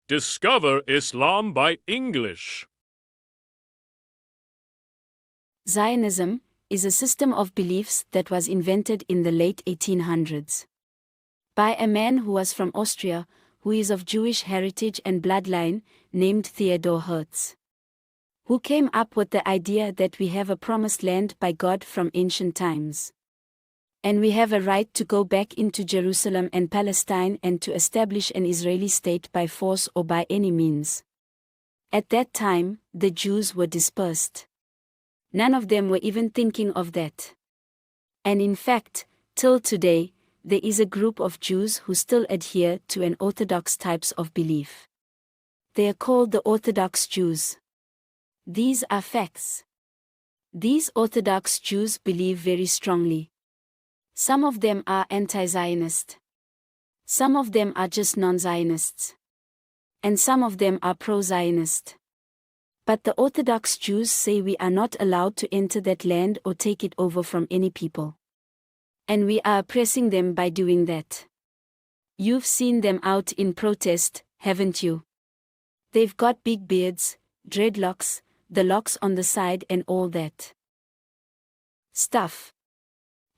Discover Islam by English. Zionism is a system of beliefs that was invented in the late 1800s by a man who was from Austria, who is of Jewish heritage and bloodline, named Theodor Herz, who came up with the idea that we have a promised land by God from ancient times, and we have a right to go back into Jerusalem and Palestine and to establish an Israeli state by force or by any means. At that time, the Jews were dispersed. None of them were even thinking of that. And in fact, till today, there is a group of Jews who still adhere to an orthodox types of belief. They are called the Orthodox Jews. These are facts. These Orthodox Jews believe very strongly. Some of them are anti-Zionist. Some of them are just non-Zionists. And some of them are pro-Zionist. But the Orthodox Jews say we are not allowed to enter that land or take it over from any people. And we are oppressing them by doing that. You've seen them out in protest, haven't you? They've got big beards, dreadlocks, the locks on the side and all that stuff.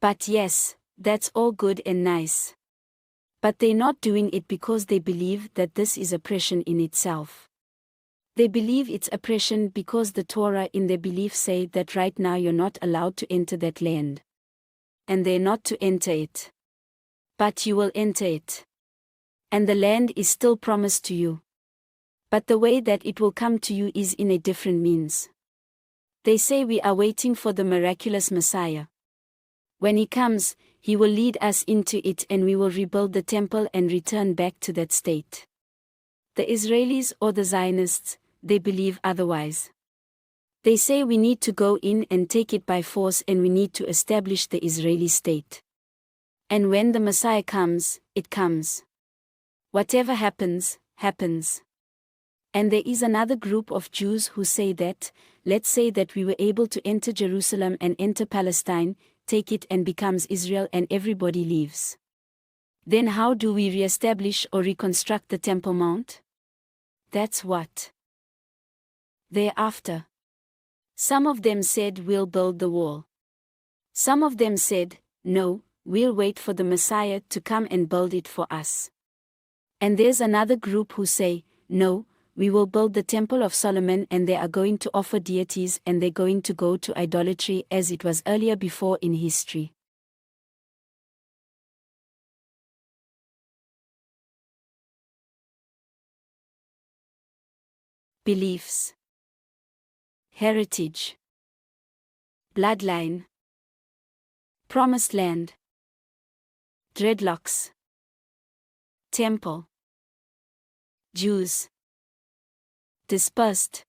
But yes, that's all good and nice. But they're not doing it because they believe that this is oppression in itself. They believe it's oppression because the Torah in their belief say that right now you're not allowed to enter that land. And they're not to enter it. But you will enter it. And the land is still promised to you. But the way that it will come to you is in a different means. They say we are waiting for the miraculous Messiah. When he comes, he will lead us into it and we will rebuild the temple and return back to that state. The Israelis or the Zionists, they believe otherwise. They say we need to go in and take it by force and we need to establish the Israeli state. And when the Messiah comes, it comes. Whatever happens, happens. And there is another group of Jews who say that, let's say that we were able to enter Jerusalem and enter Palestine, take it and becomes Israel and everybody leaves. Then how do we re-establish or reconstruct the Temple Mount? That's what they're after. Some of them said we'll build the wall. Some of them said, no, we'll wait for the Messiah to come and build it for us. And there's another group who say, no, we will build the Temple of Solomon and they are going to offer deities and they're going to go to idolatry as it was earlier before in history. Beliefs, heritage, bloodline, promised land, dreadlocks, temple, Jews, dispersed,